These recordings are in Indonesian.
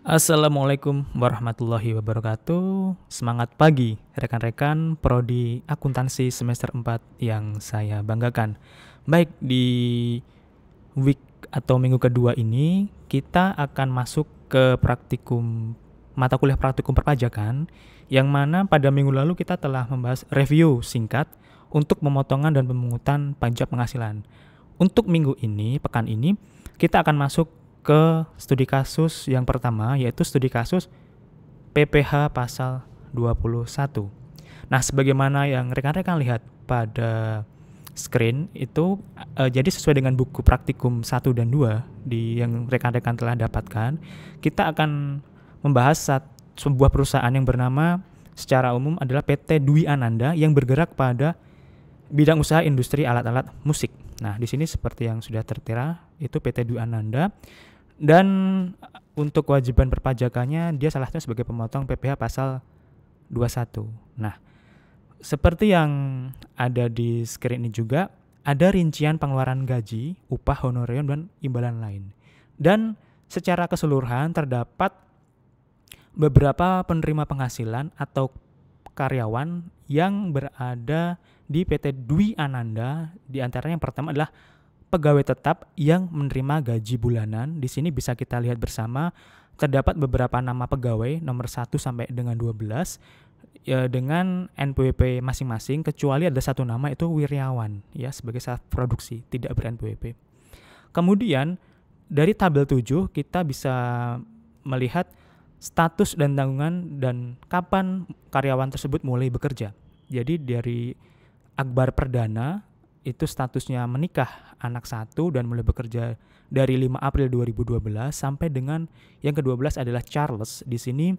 Assalamualaikum warahmatullahi wabarakatuh. Semangat pagi rekan-rekan prodi akuntansi semester 4 yang saya banggakan. Baik, di week atau minggu kedua ini kita akan masuk ke praktikum mata kuliah praktikum perpajakan yang mana pada minggu lalu kita telah membahas review singkat untuk pemotongan dan pemungutan pajak penghasilan. Untuk minggu ini, pekan ini, kita akan masuk ke studi kasus yang pertama, yaitu studi kasus PPh pasal 21. Nah, sebagaimana yang rekan-rekan lihat pada screen itu, jadi sesuai dengan buku praktikum 1 dan 2 yang rekan-rekan telah dapatkan, kita akan membahas sebuah perusahaan yang bernama secara umum adalah PT Dwi Ananda yang bergerak pada bidang usaha industri alat-alat musik. Nah, di sini seperti yang sudah tertera, itu PT Dwi Ananda. Dan untuk kewajiban perpajakannya, dia salah satunya sebagai pemotong PPh pasal 21. Nah, seperti yang ada di screen ini juga, ada rincian pengeluaran gaji, upah, honorarium, dan imbalan lain. Dan secara keseluruhan terdapat beberapa penerima penghasilan atau karyawan yang berada di PT Dwi Ananda. Di antaranya yang pertama adalah pegawai tetap yang menerima gaji bulanan. Di sini bisa kita lihat bersama terdapat beberapa nama pegawai nomor 1 sampai dengan 12 dengan NPWP masing-masing, kecuali ada satu nama itu wiryawan ya sebagai staff produksi tidak ber-NPWP. Kemudian dari tabel 7 kita bisa melihat status dan tanggungan dan kapan karyawan tersebut mulai bekerja. Jadi dari Akbar Perdana itu statusnya menikah, anak 1 dan mulai bekerja dari 5 April 2012 sampai dengan yang ke-12 adalah Charles. Di sini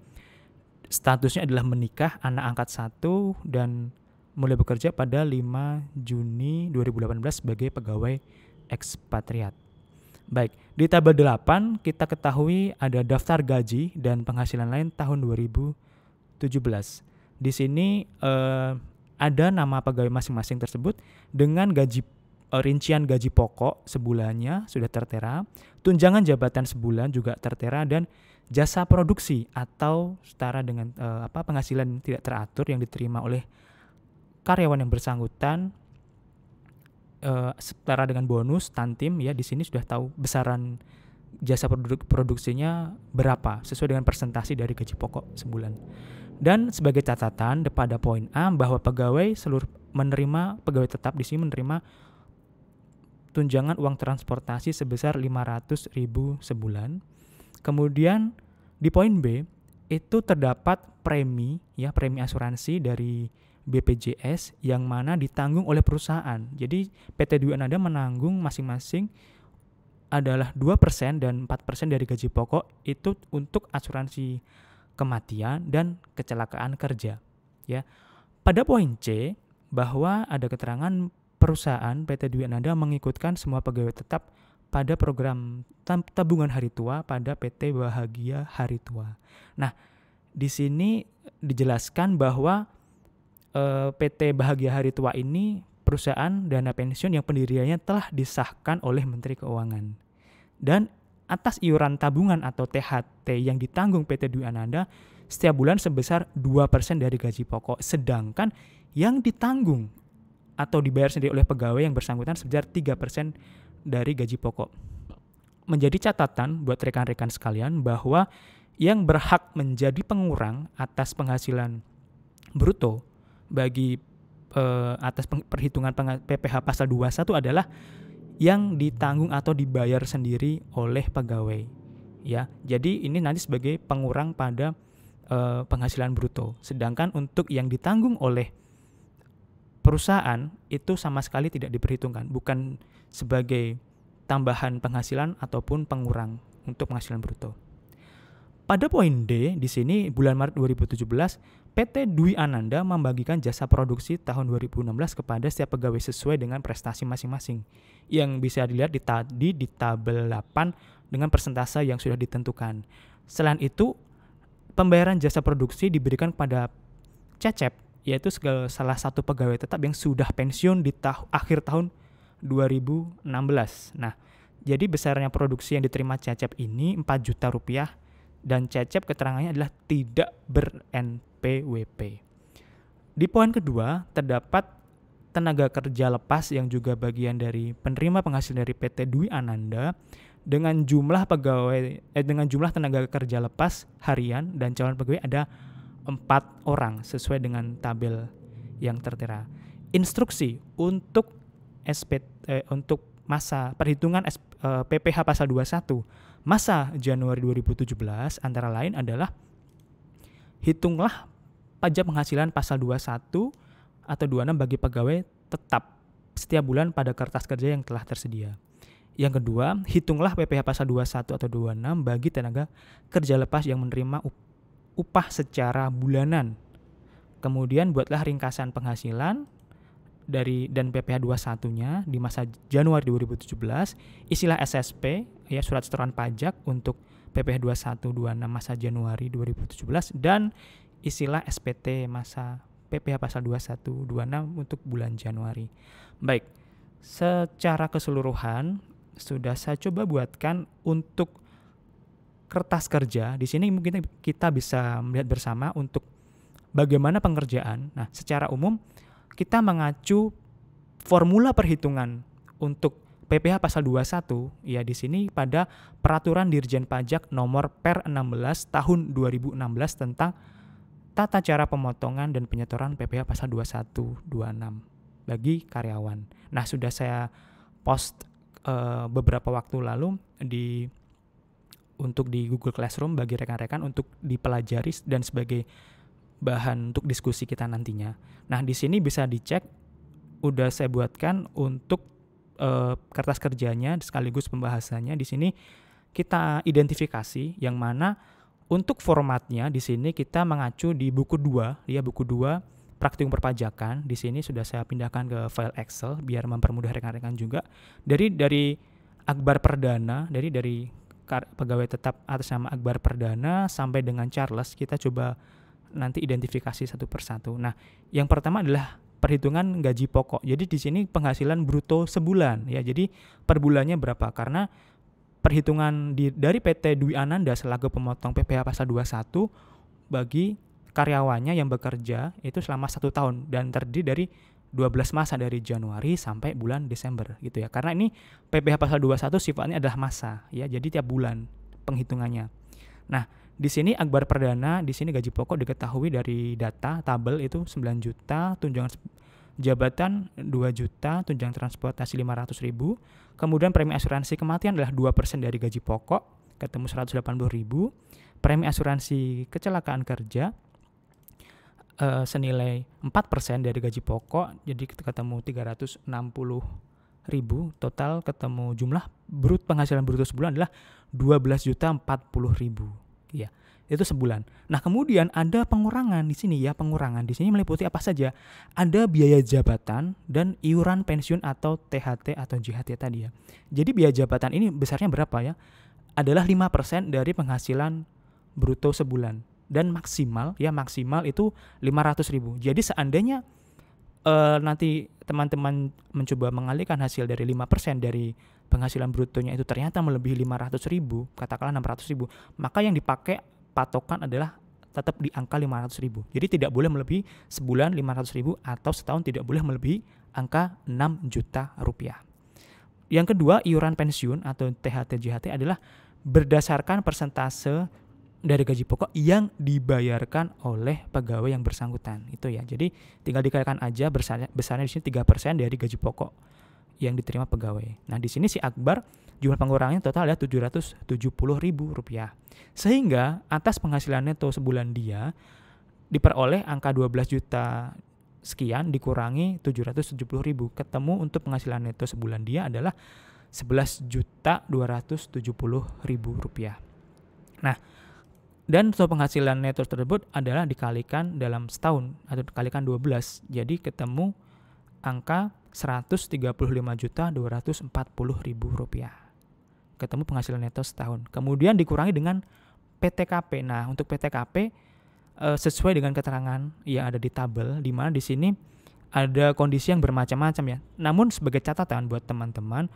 statusnya adalah menikah, anak angkat 1 dan mulai bekerja pada 5 Juni 2018 sebagai pegawai ekspatriat. Baik, di tabel 8 kita ketahui ada daftar gaji dan penghasilan lain tahun 2017. Di sini ada nama pegawai masing-masing tersebut dengan rincian gaji pokok sebulannya sudah tertera, tunjangan jabatan sebulan juga tertera, dan jasa produksi atau setara dengan penghasilan tidak teratur yang diterima oleh karyawan yang bersangkutan setara dengan bonus tantim ya. Di sini sudah tahu besaran jasa produksinya berapa sesuai dengan persentase dari gaji pokok sebulan. Dan sebagai catatan pada poin A bahwa pegawai tetap di sini menerima tunjangan uang transportasi sebesar 500.000 sebulan. Kemudian di poin B itu terdapat premi asuransi dari BPJS yang mana ditanggung oleh perusahaan. Jadi PT Dwi Ananda menanggung masing-masing adalah 2% dan 4% dari gaji pokok itu untuk asuransi kematian dan kecelakaan kerja. Ya. Pada poin C bahwa ada keterangan perusahaan PT Dwi Ananda mengikutkan semua pegawai tetap pada program tabungan hari tua pada PT Bahagia Hari Tua. Nah, di sini dijelaskan bahwa PT Bahagia Hari Tua ini perusahaan dana pensiun yang pendiriannya telah disahkan oleh Menteri Keuangan. Dan atas iuran tabungan atau THT yang ditanggung PT Dwi Ananda setiap bulan sebesar 2% dari gaji pokok. Sedangkan yang ditanggung atau dibayar sendiri oleh pegawai yang bersangkutan sebesar 3% dari gaji pokok. Menjadi catatan buat rekan-rekan sekalian bahwa yang berhak menjadi pengurang atas penghasilan bruto bagi atas perhitungan PPh pasal 21 adalah yang ditanggung atau dibayar sendiri oleh pegawai. Ya, jadi ini nanti sebagai pengurang pada penghasilan bruto. Sedangkan untuk yang ditanggung oleh perusahaan itu sama sekali tidak diperhitungkan, bukan sebagai tambahan penghasilan ataupun pengurang untuk penghasilan bruto. Pada poin D, di sini bulan Maret 2017, PT Dwi Ananda membagikan jasa produksi tahun 2016 kepada setiap pegawai sesuai dengan prestasi masing-masing. Yang bisa dilihat di tabel 8 dengan persentase yang sudah ditentukan. Selain itu, pembayaran jasa produksi diberikan kepada Cecep, yaitu salah satu pegawai tetap yang sudah pensiun di akhir tahun 2016. Nah, jadi besarnya produksi yang diterima Cecep ini 4 juta rupiah Dan Cecep keterangannya adalah tidak ber-NPWP. Di poin kedua, terdapat tenaga kerja lepas yang juga bagian dari penerima penghasilan dari PT Dwi Ananda dengan jumlah tenaga kerja lepas harian dan calon pegawai ada 4 orang sesuai dengan tabel yang tertera. Instruksi untuk untuk masa perhitungan PPh pasal 21 masa Januari 2017 antara lain adalah hitunglah pajak penghasilan pasal 21 atau 26 bagi pegawai tetap setiap bulan pada kertas kerja yang telah tersedia. Yang kedua, hitunglah PPh pasal 21 atau 26 bagi tenaga kerja lepas yang menerima upah secara bulanan. Kemudian buatlah ringkasan penghasilan dan PPh 21-nya di masa Januari 2017, isilah SSP ya surat setoran pajak untuk PPh 21 26 masa Januari 2017 dan isilah SPT masa PPh pasal 21 26 untuk bulan Januari. Baik, secara keseluruhan sudah saya coba buatkan untuk kertas kerja. Di sini mungkin kita bisa melihat bersama untuk bagaimana pengerjaan. Nah, secara umum kita mengacu formula perhitungan untuk PPh pasal 21 ya di sini pada Peraturan Dirjen Pajak nomor per 16 tahun 2016 tentang tata cara pemotongan dan penyetoran PPh pasal 21 26 bagi karyawan. Nah, sudah saya post beberapa waktu lalu untuk di Google Classroom bagi rekan-rekan untuk dipelajari dan sebagai bahan untuk diskusi kita nantinya. Nah, di sini bisa dicek, udah saya buatkan untuk kertas kerjanya sekaligus pembahasannya. Di sini kita identifikasi yang mana untuk formatnya di sini kita mengacu di buku 2, ya buku 2 praktikum perpajakan. Di sini sudah saya pindahkan ke file Excel biar mempermudah rekan-rekan juga. Dari Akbar Perdana, dari pegawai tetap atas nama Akbar Perdana sampai dengan Charles, kita coba nanti identifikasi satu persatu. Nah, yang pertama adalah perhitungan gaji pokok. Jadi di sini penghasilan bruto sebulan ya. Jadi per bulannya berapa? Karena perhitungan dari PT Dwi Ananda selaku pemotong PPh pasal 21 bagi karyawannya yang bekerja itu selama 1 tahun dan terdiri dari 12 masa dari Januari sampai bulan Desember gitu ya. Karena ini PPh pasal 21 sifatnya adalah masa ya. Jadi tiap bulan penghitungannya. Nah, di sini Akbar Perdana, di sini gaji pokok diketahui dari data tabel itu 9 juta, tunjangan jabatan 2 juta, tunjangan transportasi 500.000. Kemudian premi asuransi kematian adalah 2% dari gaji pokok, ketemu 180.000. Premi asuransi kecelakaan kerja senilai 4% dari gaji pokok, jadi ketemu 360.000. Total ketemu jumlah penghasilan bruto sebulan adalah 12.040.000. Ya, itu sebulan. Nah, kemudian ada pengurangan di sini ya, pengurangan di sini meliputi apa saja? Ada biaya jabatan dan iuran pensiun atau THT atau JHT tadi ya. Jadi biaya jabatan ini besarnya berapa ya? Adalah 5% dari penghasilan bruto sebulan dan maksimal itu 500.000. Jadi seandainya nanti teman-teman mencoba mengalihkan hasil dari 5% dari penghasilan brutonya itu ternyata melebihi 500.000, katakanlah 600.000, maka yang dipakai patokan adalah tetap di angka 500.000. Jadi tidak boleh melebihi sebulan 500.000 atau setahun tidak boleh melebihi angka 6 juta rupiah. Yang kedua, iuran pensiun atau THT JHT adalah berdasarkan persentase dari gaji pokok yang dibayarkan oleh pegawai yang bersangkutan. Itu ya. Jadi tinggal dikalikan aja besarnya di sini 3% dari gaji pokok yang diterima pegawai. Nah, di sini si Akbar jumlah pengurangannya total ada 770.000 rupiah. Sehingga atas penghasilan neto sebulan dia diperoleh angka 12 juta sekian dikurangi 770.000, ketemu untuk penghasilan neto sebulan dia adalah 11.270.000 rupiah. Nah, dan untuk penghasilan neto tersebut adalah dikalikan dalam setahun atau dikalikan 12, jadi ketemu angka 135.240.000 rupiah. Ketemu penghasilan neto setahun. Kemudian dikurangi dengan PTKP. Nah, untuk PTKP sesuai dengan keterangan yang ada di tabel, di mana di sini ada kondisi yang bermacam-macam ya. Namun sebagai catatan buat teman-teman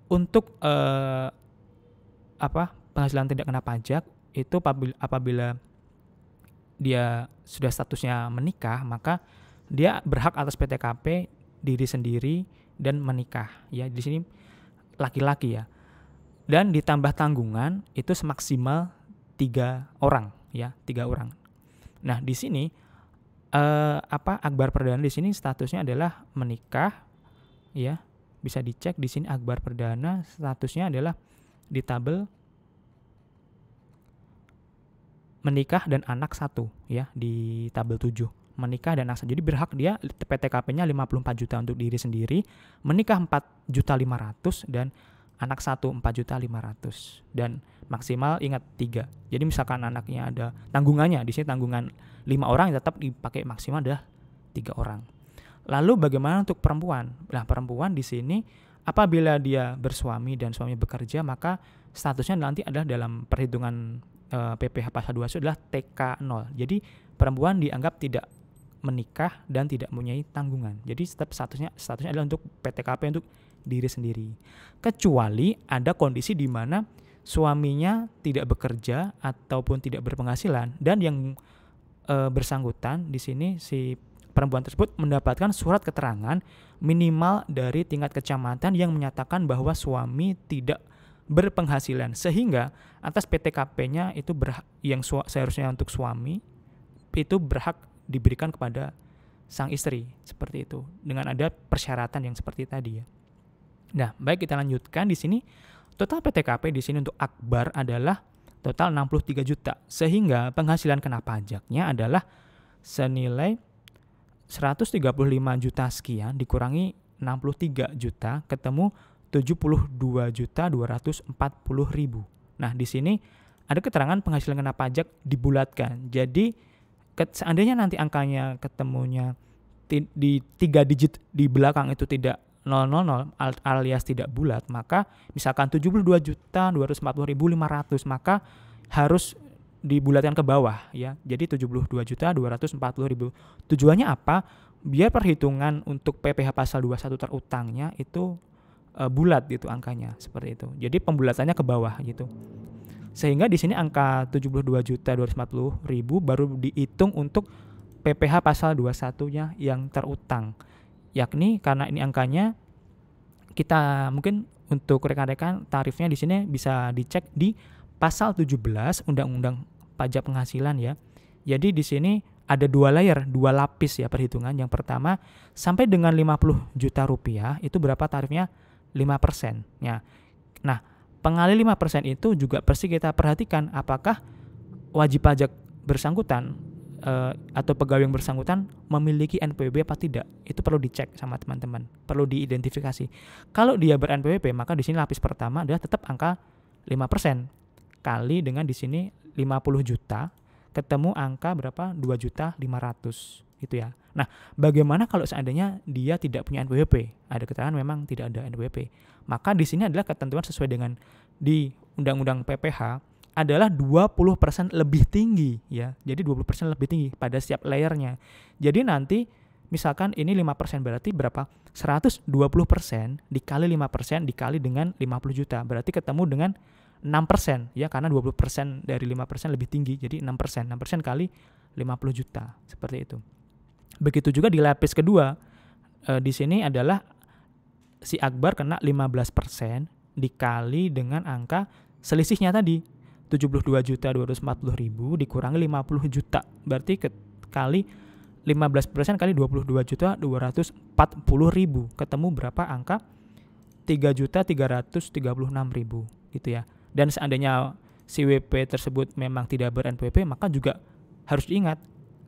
untuk penghasilan tidak kena pajak itu apabila dia sudah statusnya menikah, maka dia berhak atas PTKP diri sendiri dan menikah ya. Di sini laki-laki ya. Dan ditambah tanggungan itu semaksimal 3 orang ya, 3 orang. Nah, di sini akbar perdana di sini statusnya adalah menikah ya. Bisa dicek di sini akbar perdana statusnya adalah di tabel menikah dan anak 1 ya, di tabel 7. Menikah dan anak 1. Jadi berhak dia PTKP-nya 54 juta untuk diri sendiri, menikah 4.500.000 dan anak 1 4.500.000 dan maksimal ingat 3. Jadi misalkan anaknya ada tanggungannya, di sini tanggungan 5 orang tetap dipakai maksimal adalah 3 orang. Lalu bagaimana untuk perempuan? Nah, perempuan di sini apabila dia bersuami dan suami bekerja, maka statusnya nanti adalah dalam perhitungan PPh pasal 2 itu adalah TK0. Jadi perempuan dianggap tidak menikah dan tidak mempunyai tanggungan. Jadi tetap statusnya adalah untuk PTKP untuk diri sendiri. Kecuali ada kondisi di mana suaminya tidak bekerja ataupun tidak berpenghasilan dan yang bersangkutan di sini si perempuan tersebut mendapatkan surat keterangan minimal dari tingkat kecamatan yang menyatakan bahwa suami tidak berpenghasilan, sehingga atas PTKP-nya itu yang seharusnya untuk suami itu berhak diberikan kepada sang istri, seperti itu, dengan ada persyaratan yang seperti tadi ya. Nah, baik, kita lanjutkan di sini. Total PTKP di sini untuk akbar adalah total 63 juta, sehingga penghasilan kena pajaknya adalah senilai 135 juta sekian dikurangi 63 juta ketemu 72.240.000. Nah, di sini ada keterangan penghasilan kena pajak dibulatkan. Jadi seandainya nanti angkanya ketemunya di 3 digit di belakang itu tidak 000 alias tidak bulat, maka misalkan 72.240.500, maka harus dibulatkan ke bawah ya. Jadi 72.240.000. Tujuannya apa? Biar perhitungan untuk PPh pasal 21 terutangnya itu bulat gitu angkanya, seperti itu. Jadi pembulatannya ke bawah gitu. Sehingga di sini angka 72.240.000 baru dihitung untuk PPh pasal 21-nya yang terutang. Yakni karena ini angkanya kita mungkin untuk rekan-rekan tarifnya di sini bisa dicek di pasal 17 Undang-Undang Pajak Penghasilan ya. Jadi di sini ada 2 layer, 2 lapis ya perhitungan. Yang pertama sampai dengan 50 juta rupiah itu berapa tarifnya? 5% ya. Nah, pengali 5% itu juga perlu kita perhatikan apakah wajib pajak bersangkutan atau pegawai yang bersangkutan memiliki NPWP apa tidak. Itu perlu dicek sama teman-teman, perlu diidentifikasi. Kalau dia ber-NPWP, maka di sini lapis pertama adalah tetap angka 5% kali dengan di sini 50 juta ketemu angka berapa? 2.500.000 gitu ya. Nah, bagaimana kalau seandainya dia tidak punya NPWP? Ada keterangan memang tidak ada NPWP. Maka di sini adalah ketentuan sesuai dengan di Undang-Undang PPh adalah 20% lebih tinggi ya. Jadi 20% lebih tinggi pada setiap layernya. Jadi nanti misalkan ini 5% berarti berapa? 120% dikali 5% dikali dengan 50 juta. Berarti ketemu dengan 6% ya, karena 20% dari 5% lebih tinggi. Jadi 6% kali 50 juta. Seperti itu. Begitu juga di lapis kedua, di sini adalah si akbar kena 15% dikali dengan angka selisihnya tadi 72.240.000 dikurangi 50 juta, berarti kali 15% kali 22.240.000 ketemu berapa? Angka 3.336.000 gitu ya. Dan seandainya si WP tersebut memang tidak ber-NPWP, maka juga harus diingat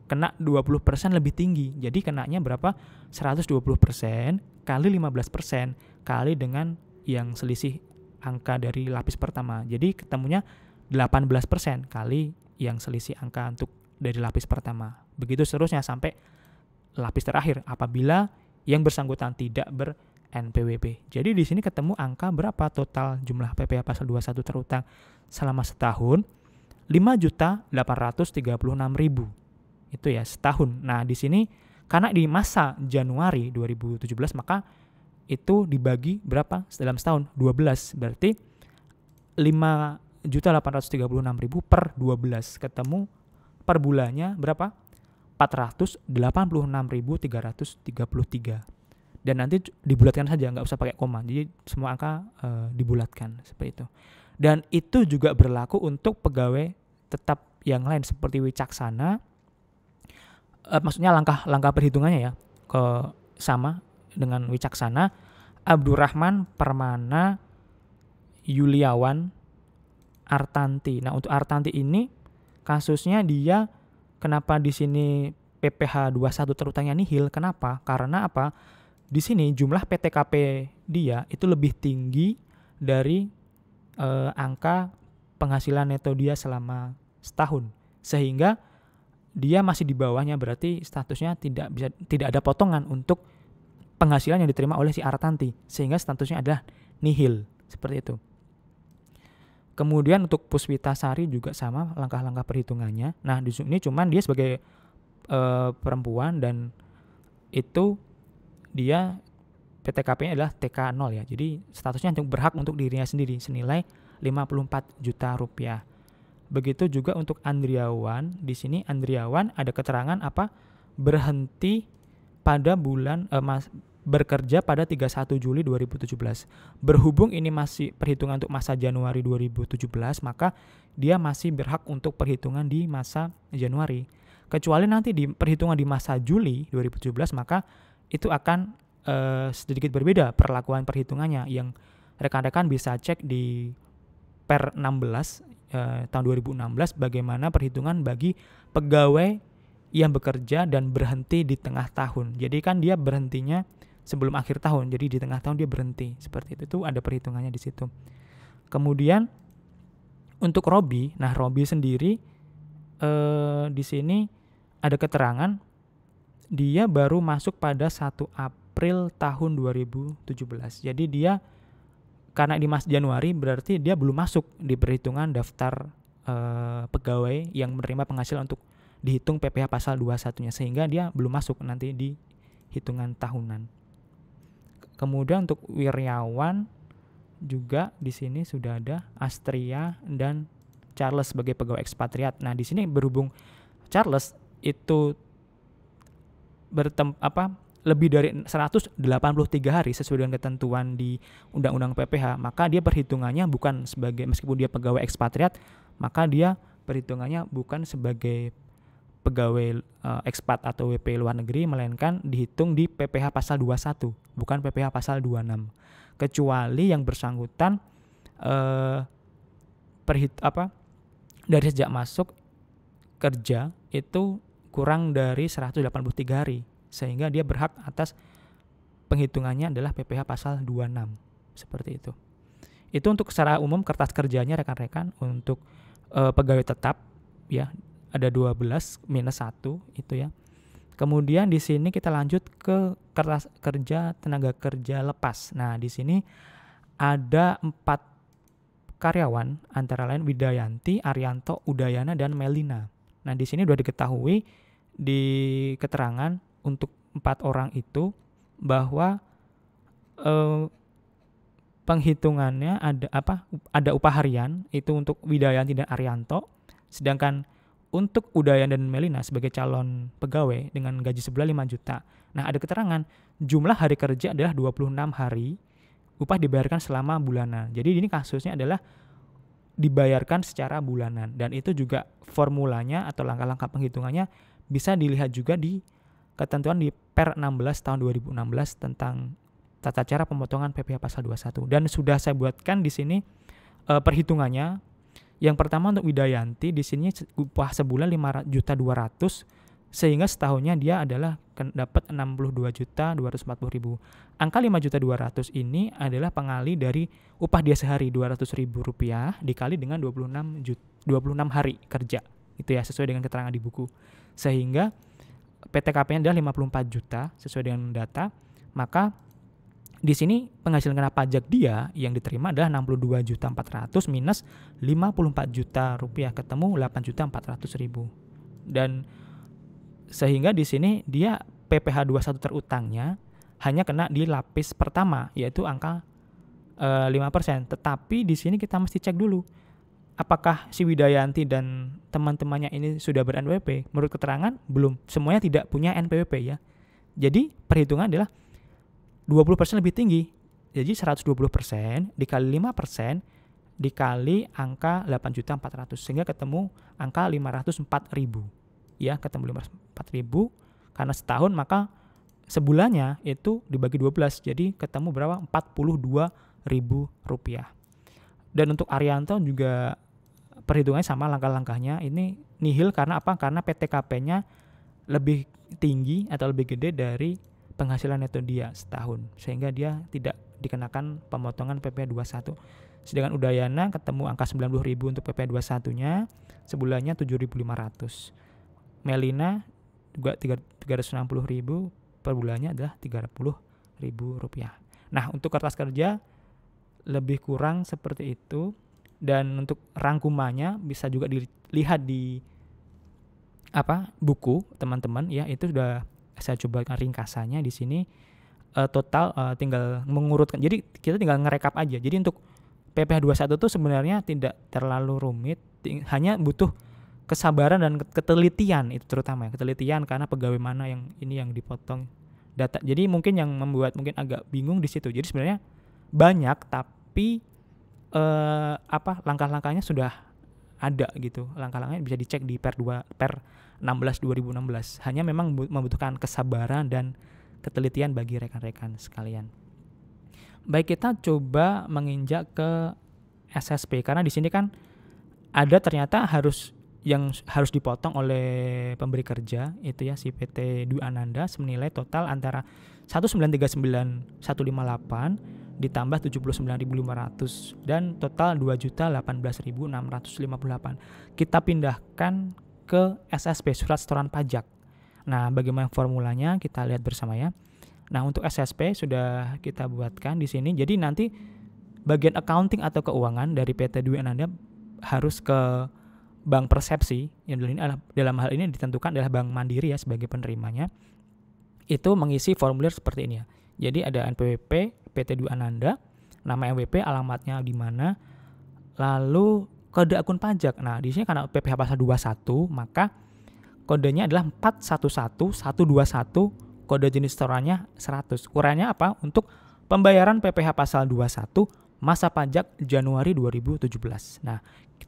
kena 20% lebih tinggi. Jadi kenanya berapa? 120% kali 15% kali dengan yang selisih angka dari lapis pertama. Jadi ketemunya 18% kali yang selisih angka untuk dari lapis pertama. Begitu seterusnya sampai lapis terakhir apabila yang bersangkutan tidak ber-NPWP. Jadi di sini ketemu angka berapa total jumlah PPh pasal 21 terutang selama setahun? 5.836.000. Itu ya setahun. Nah, di sini karena di masa Januari 2017 maka itu dibagi berapa dalam setahun? 12. Berarti 4.836.000 per 12, ketemu per bulannya berapa? 486.333. Dan nanti dibulatkan saja, nggak usah pakai koma. Jadi semua angka dibulatkan seperti itu. Dan itu juga berlaku untuk pegawai tetap yang lain seperti Wicaksana. Maksudnya langkah perhitungannya ya sama dengan Wicaksana, Abdurrahman, Permana, Yuliawan, Artanti. Nah, untuk Artanti ini kasusnya dia kenapa di sini PPh 21 terutangnya nihil? Kenapa? Karena apa? Di sini jumlah PTKP dia itu lebih tinggi dari angka penghasilan neto dia selama setahun, sehingga dia masih di bawahnya, berarti statusnya tidak ada potongan untuk penghasilan yang diterima oleh si Artanti, sehingga statusnya adalah nihil seperti itu. Kemudian untuk Puspitasari juga sama langkah-langkah perhitungannya. Nah, di sini cuman dia sebagai perempuan dan itu dia PTKP-nya adalah TK 0 ya. Jadi statusnya untuk berhak untuk dirinya sendiri senilai 54 juta rupiah. Begitu juga untuk Andriawan. Di sini Andriawan ada keterangan apa? Berhenti pada bulan bekerja pada 31 Juli 2017. Berhubung ini masih perhitungan untuk masa Januari 2017, maka dia masih berhak untuk perhitungan di masa Januari. Kecuali nanti di perhitungan di masa Juli 2017, maka itu akan sedikit berbeda perlakuan perhitungannya, yang rekan-rekan bisa cek di per 16 tahun 2016 bagaimana perhitungan bagi pegawai yang bekerja dan berhenti di tengah tahun. Jadi kan dia berhentinya sebelum akhir tahun, jadi di tengah tahun dia berhenti. Seperti itu ada perhitungannya di situ. Kemudian untuk Robi, nah Robi sendiri di sini ada keterangan dia baru masuk pada 1 April tahun 2017. Jadi dia karena di Mas Januari berarti dia belum masuk di perhitungan daftar pegawai yang menerima penghasilan untuk dihitung PPh pasal 21-nya, sehingga dia belum masuk nanti di hitungan tahunan. Kemudian untuk Wiryawan juga di sini sudah ada Astria dan Charles sebagai pegawai ekspatriat. Nah, di sini berhubung Charles itu lebih dari 183 hari sesuai dengan ketentuan di Undang-Undang PPh, maka dia perhitungannya bukan sebagai, meskipun dia pegawai ekspatriat, maka dia perhitungannya bukan sebagai pegawai ekspat atau WP luar negeri, melainkan dihitung di PPh pasal 21, bukan PPh pasal 26. Kecuali yang bersangkutan dari sejak masuk kerja itu kurang dari 183 hari, sehingga dia berhak atas penghitungannya adalah PPh pasal 26. Seperti itu. Itu untuk secara umum kertas kerjanya rekan-rekan. Untuk pegawai tetap ya ada 12 minus 1 itu ya. Kemudian di sini kita lanjut ke kertas kerja tenaga kerja lepas. Nah, di sini ada 4 karyawan, antara lain Widayanti, Arianto, Udayana, dan Melina. Nah, di sini sudah diketahui di keterangan untuk 4 orang itu bahwa penghitungannya ada upah harian itu untuk Widayanti dan Arianto, sedangkan untuk Udayana dan Melina sebagai calon pegawai dengan gaji sebulan 5 juta. Nah, ada keterangan jumlah hari kerja adalah 26 hari, upah dibayarkan selama bulanan. Jadi ini kasusnya adalah dibayarkan secara bulanan, dan itu juga formulanya atau langkah-langkah penghitungannya bisa dilihat juga di ketentuan di Per 16 tahun 2016 tentang tata cara pemotongan PPh pasal 21. Dan sudah saya buatkan di sini perhitungannya. Yang pertama untuk Widayanti di sini upah sebulan 5.200.000, sehingga setahunnya dia adalah dapat 62.240.000. Angka 5.200.000 ini adalah pengali dari upah dia sehari Rp200.000 dikali dengan 26 hari kerja. Itu ya, sesuai dengan keterangan di buku. Sehingga PTKP-nya adalah 54 juta sesuai dengan data. Maka di sini penghasilan kena pajak dia yang diterima adalah 62.400.000 minus 54 juta rupiah, ketemu 8.400.000. Dan sehingga di sini dia PPh 21 terutangnya hanya kena di lapis pertama, yaitu angka 5%. Tetapi di sini kita mesti cek dulu apakah si Widayanti dan teman-temannya ini sudah ber-NPWP? Menurut keterangan belum, semuanya tidak punya NPWP ya. Jadi perhitungan adalah 20% lebih tinggi. Jadi 120% dikali 5% dikali angka 8.400.000 sehingga ketemu angka 504.000. Ya, ketemu 504.000 karena setahun, maka sebulannya itu dibagi 12 jadi ketemu berapa? 42.000 rupiah. Dan untuk Arianto juga perhitungannya sama, langkah-langkahnya ini nihil karena apa? Karena PTKP-nya lebih tinggi atau lebih gede dari penghasilan neto dia setahun, sehingga dia tidak dikenakan pemotongan PP 21. Sedangkan Udayana ketemu angka 90.000 untuk PP 21-nya, sebulannya 7.500. Melina juga 360.000, per bulannya adalah 30.000 rupiah. Nah, untuk kertas kerja lebih kurang seperti itu, dan untuk rangkumannya bisa juga dilihat di buku teman-teman ya, itu sudah saya coba ringkasannya di sini. Total tinggal mengurutkan, jadi kita tinggal ngerekap aja. Jadi untuk PPh 21 itu sebenarnya tidak terlalu rumit, hanya butuh kesabaran dan ketelitian, itu terutama ketelitian karena pegawai mana yang ini yang dipotong data. Jadi mungkin yang membuat mungkin agak bingung di situ. Jadi sebenarnya banyak, tapi langkah-langkahnya sudah ada gitu. Langkah-langkahnya bisa dicek di per 16 2016. Hanya memang membutuhkan kesabaran dan ketelitian bagi rekan-rekan sekalian. Baik, kita coba menginjak ke SSP karena di sini kan ada ternyata yang harus dipotong oleh pemberi kerja itu ya, si PT Dwi Ananda senilai total antara 1.939.158 ditambah 79.500 dan total 2.018.658. Kita pindahkan ke SSP, surat setoran pajak. Nah, bagaimana formulanya kita lihat bersama ya. Nah, untuk SSP sudah kita buatkan di sini. Jadi nanti bagian accounting atau keuangan dari PT Dwi Ananda harus ke Bank Persepsi, yang dalam hal ini ditentukan adalah Bank Mandiri ya sebagai penerimanya. Itu mengisi formulir seperti ini ya. Jadi ada NPWP PT Dwi Ananda, nama NWP, alamatnya di mana, lalu kode akun pajak. Nah, di sini karena PPh pasal 21, maka kodenya adalah 411121, kode jenis setorannya 100. Ukurannya apa? Untuk pembayaran PPh pasal 21 masa pajak Januari 2017. Nah,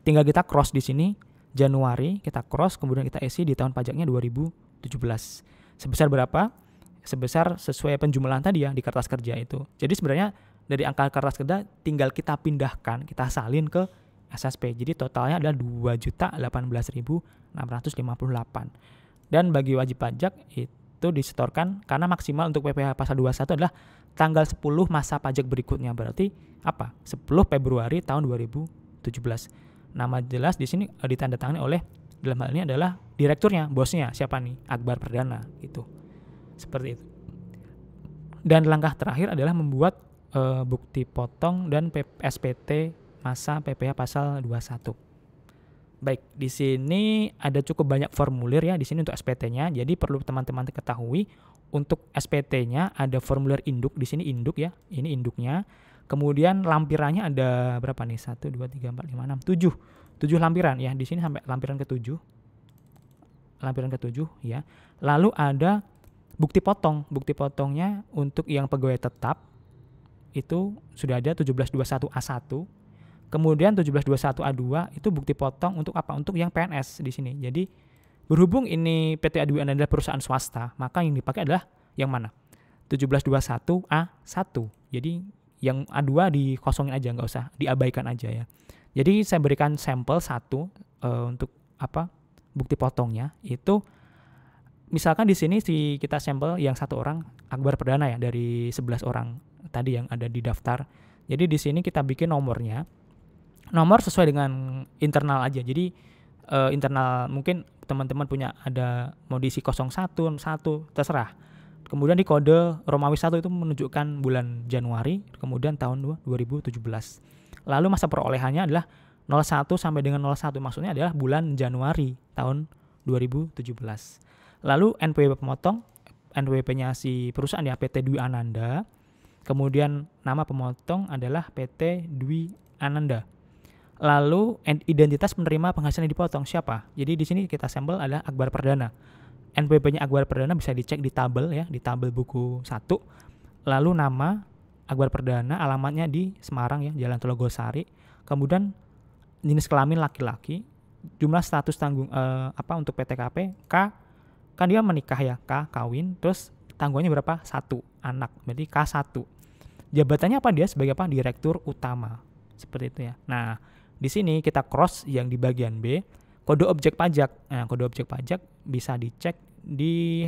tinggal kita cross di sini Januari, kita cross, kemudian kita isi di tahun pajaknya 2017. Sebesar berapa? Sebesar sesuai penjumlahan tadi ya di kertas kerja itu. Jadi sebenarnya dari angka kertas kerja tinggal kita pindahkan, kita salin ke SSP. Jadi totalnya adalah 2.018.658. Dan bagi wajib pajak itu disetorkan karena maksimal untuk PPh pasal 21 adalah tanggal 10 masa pajak berikutnya. Berarti apa? 10 Februari tahun 2017. Nama jelas di sini ditandatangani oleh, dalam hal ini adalah direkturnya, bosnya siapa nih? Akbar Perdana gitu. Seperti itu. Dan langkah terakhir adalah membuat bukti potong dan SPT masa PPh pasal 21. Baik, di sini ada cukup banyak formulir ya di sini untuk SPT-nya. Jadi perlu teman-teman ketahui untuk SPT-nya ada formulir induk di sini, induk ya. Ini induknya. Kemudian lampirannya ada berapa nih? 1 2 3 4 5 6 7. 7 lampiran ya. Di sini sampai lampiran ke-7. Lampiran ke-7 ya. Lalu ada bukti potong. Bukti potongnya untuk yang pegawai tetap itu sudah ada 1721A1. Kemudian 1721A2 itu bukti potong untuk apa? Untuk yang PNS di sini. Jadi berhubung ini PT Dwi Ananda adalah perusahaan swasta, maka yang dipakai adalah yang mana? 1721A1. Jadi yang A2 dikosongin aja, nggak usah, diabaikan aja ya. Jadi saya berikan sampel satu untuk apa? Bukti potongnya itu misalkan di sini kita sampel yang satu orang Akbar Perdana ya dari 11 orang tadi yang ada di daftar. Jadi di sini kita bikin nomornya. Nomor sesuai dengan internal aja. Jadi internal mungkin teman-teman punya ada mau diisi 01, 1 terserah. Kemudian di kode Romawi 1 itu menunjukkan bulan Januari, kemudian tahun 2017. Lalu masa perolehannya adalah 01 sampai dengan 01, maksudnya adalah bulan Januari tahun 2017. Lalu NPWP pemotong, NPWP-nya si perusahaan ya PT Dwi Ananda. Kemudian nama pemotong adalah PT Dwi Ananda. Lalu identitas penerima penghasilan yang dipotong siapa? Jadi di sini kita sampel adalah Akbar Perdana. NPWP-nya Akbar Perdana bisa dicek di tabel ya, di tabel buku 1. Lalu nama Akbar Perdana, alamatnya di Semarang ya, Jalan Telogosari. Kemudian jenis kelamin laki-laki, jumlah status tanggung untuk PTKP, K kan dia menikah ya, K kawin, terus tanggungannya berapa? 1 anak, berarti K1. Jabatannya apa dia? Sebagai apa? Direktur utama. Seperti itu ya. Nah, di sini kita cross yang di bagian B, kode objek pajak. Nah, kode objek pajak bisa dicek di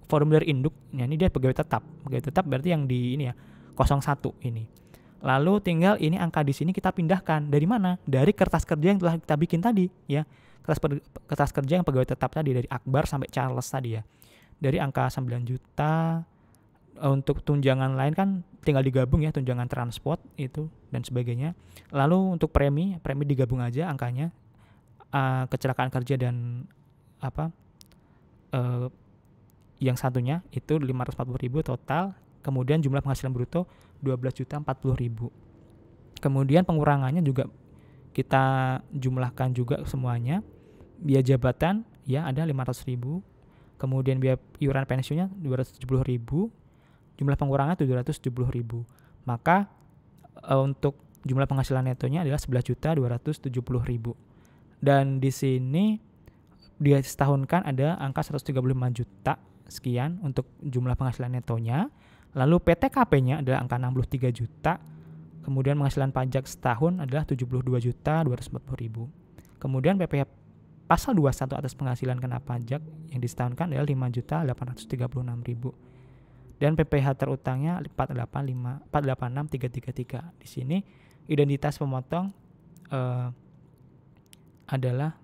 formulir induk. Nah, ini dia pegawai tetap. Pegawai tetap berarti yang di ini ya, 01 ini. Lalu tinggal ini angka di sini kita pindahkan dari mana? Dari kertas kerja yang telah kita bikin tadi ya. Kertas kerja yang pegawai tetap tadi dari Akbar sampai Charles tadi ya. Dari angka 9 juta. Untuk tunjangan lain kan tinggal digabung ya, tunjangan transport itu dan sebagainya. Lalu untuk premi digabung aja angkanya, kecelakaan kerja dan yang satunya itu 540.000 total. Kemudian jumlah penghasilan bruto 12.040.000. Kemudian pengurangannya juga kita jumlahkan juga semuanya. Biaya jabatan ya ada 500.000. Kemudian biaya iuran pensiunnya 270.000. Jumlah pengurangan 770.000. Maka untuk jumlah penghasilan netonya adalah 11.270.000. Dan di sini dia setahunkan ada angka 135 juta sekian untuk jumlah penghasilan netonya. Lalu PTKP-nya adalah angka 63 juta. Kemudian penghasilan pajak setahun adalah 72.240.000. Kemudian PPh pasal 21 atas penghasilan kena pajak yang disetahunkan adalah 5.836.000. Dan PPh terutangnya 486.333. Di sini identitas pemotong adalah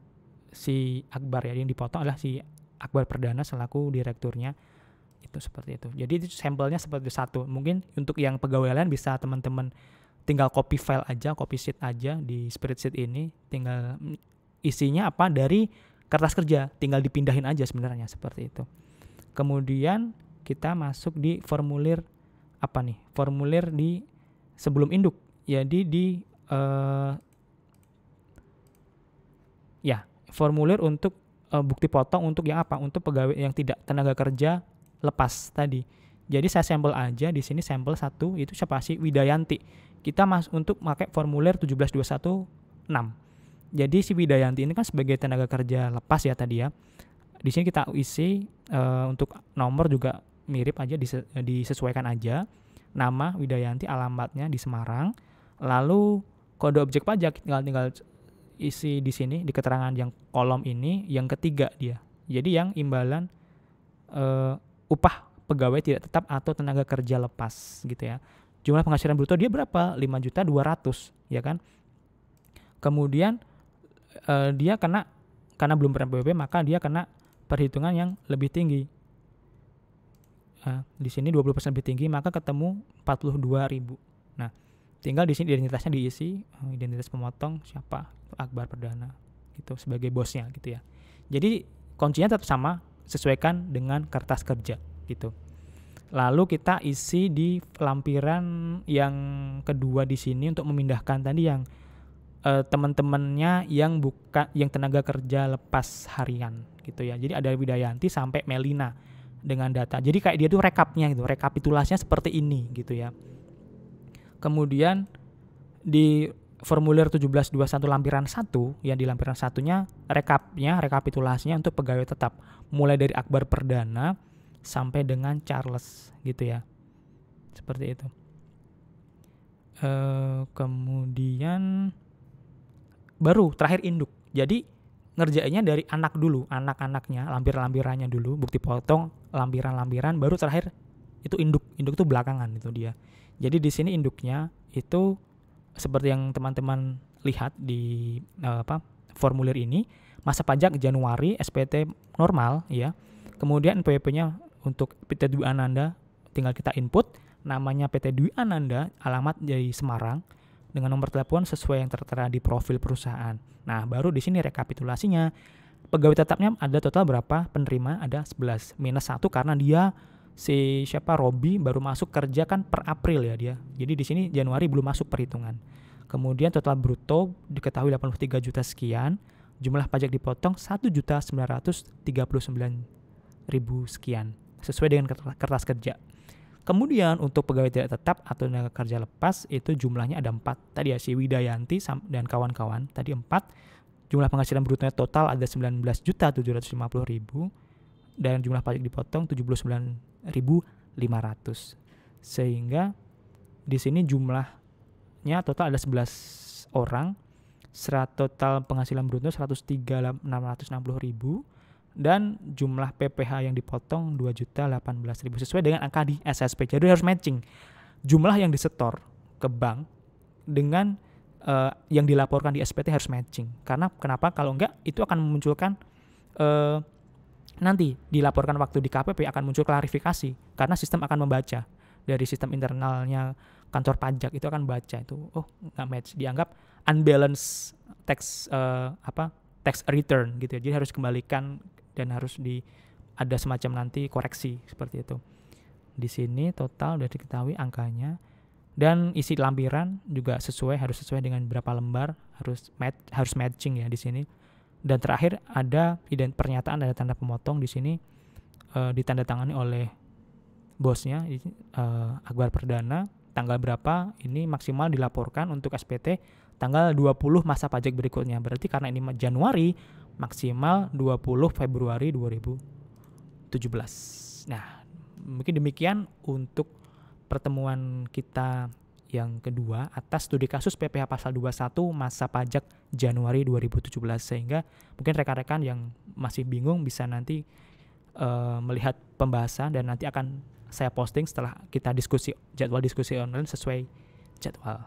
si Akbar ya, yang dipotong adalah si Akbar Perdana selaku direkturnya. Itu seperti itu. Jadi sampelnya seperti satu. Mungkin untuk yang pegawai lain bisa teman-teman tinggal copy file aja, copy sheet aja di spreadsheet ini, tinggal isinya apa dari kertas kerja, tinggal dipindahin aja sebenarnya seperti itu. Kemudian kita masuk di formulir formulir di sebelum induk. Jadi di formulir untuk bukti potong untuk yang apa? Untuk pegawai yang tidak tenaga kerja lepas tadi. Jadi saya sampel aja di sini, sampel 1 itu siapa sih? Widayanti. Kita untuk pakai formulir 17216. Jadi si Widayanti ini kan sebagai tenaga kerja lepas ya tadi ya. Di sini kita isi untuk nomor juga mirip aja, disesuaikan aja. Nama Widayanti, alamatnya di Semarang. Lalu kode objek pajak tinggal isi di sini di keterangan yang kolom ini, yang ketiga dia. Jadi yang imbalan upah pegawai tidak tetap atau tenaga kerja lepas gitu ya. Jumlah penghasilan bruto dia berapa? 5.200.000 ya kan. Kemudian dia karena belum pernah PPP maka dia kena perhitungan yang lebih tinggi. Di sini 20% lebih tinggi maka ketemu 42.000. Nah, tinggal di sini identitasnya diisi, identitas pemotong siapa? Akbar Perdana gitu sebagai bosnya gitu ya. Jadi kuncinya tetap sama, sesuaikan dengan kertas kerja gitu. Lalu kita isi di lampiran yang kedua di sini untuk memindahkan tadi yang teman-temannya yang tenaga kerja lepas harian gitu ya. Jadi ada Widayanti sampai Melina dengan data. Jadi kayak dia tuh rekapnya gitu, rekapitulasinya seperti ini gitu ya. Kemudian di formulir 1721 lampiran 1, yang di lampiran satunya rekapitulasinya untuk pegawai tetap mulai dari Akbar Perdana sampai dengan Charles gitu ya. Seperti itu. Kemudian baru terakhir induk. Jadi ngerjainnya dari anak dulu, anak-anaknya, lampiran-lampirannya dulu, bukti potong, lampiran-lampiran, baru terakhir itu induk. Induk itu belakangan itu dia. Jadi di sini induknya itu seperti yang teman-teman lihat di formulir ini, masa pajak Januari, SPT normal ya. Kemudian NPWP-nya untuk PT Dwi Ananda tinggal kita input, namanya PT Dwi Ananda, alamat dari Semarang dengan nomor telepon sesuai yang tertera di profil perusahaan. Nah, baru di sini rekapitulasinya. Pegawai tetapnya ada total berapa? Penerima ada 11 minus 1 karena dia Robi baru masuk kerja kan per April ya dia. Jadi di sini Januari belum masuk perhitungan. Kemudian total bruto diketahui 83 juta sekian, jumlah pajak dipotong 1.939.000 sekian sesuai dengan kertas kerja. Kemudian untuk pegawai tidak tetap atau tenaga kerja lepas itu jumlahnya ada 4. Tadi ya si Widayanti dan kawan-kawan tadi 4. Jumlah penghasilan brutonya total ada 19.750.000 dan jumlah pajak dipotong 79.500. Sehingga di sini jumlahnya total ada 11 orang. Total penghasilan bruto 103.660.000 dan jumlah PPh yang dipotong 2.018.000 sesuai dengan angka di SSP. Jadi harus matching jumlah yang disetor ke bank dengan yang dilaporkan di SPT harus matching. Karena kenapa? Kalau enggak itu akan memunculkan nanti dilaporkan waktu di KPP akan muncul klarifikasi karena sistem akan membaca dari sistem internalnya kantor pajak itu akan baca itu nggak match, dianggap unbalanced tax tax return gitu ya. Jadi harus kembalikan dan harus ada semacam nanti koreksi seperti itu. Di sini total sudah diketahui angkanya dan isi lampiran juga harus sesuai dengan berapa lembar, harus matching ya di sini. Dan terakhir ada pernyataan ada tanda pemotong di sini ditandatangani oleh bosnya Akbar Perdana. Tanggal berapa ini maksimal dilaporkan untuk SPT tanggal 20 masa pajak berikutnya. Berarti karena ini Januari maksimal 20 Februari 2017. Nah, mungkin demikian untuk pertemuan kita yang kedua atas studi kasus PPh pasal 21 masa pajak Januari 2017. Sehingga mungkin rekan-rekan yang masih bingung bisa nanti melihat pembahasan dan nanti akan saya posting setelah kita jadwal diskusi online sesuai jadwal.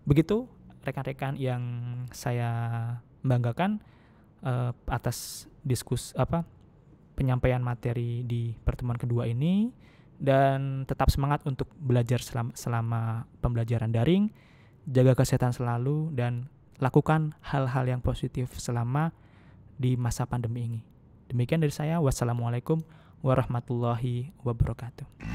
Begitu rekan-rekan yang saya banggakan atas penyampaian materi di pertemuan kedua ini, dan tetap semangat untuk belajar selama pembelajaran daring, jaga kesehatan selalu dan lakukan hal-hal yang positif selama di masa pandemi ini. Demikian dari saya. Wassalamualaikum warahmatullahi wabarakatuh.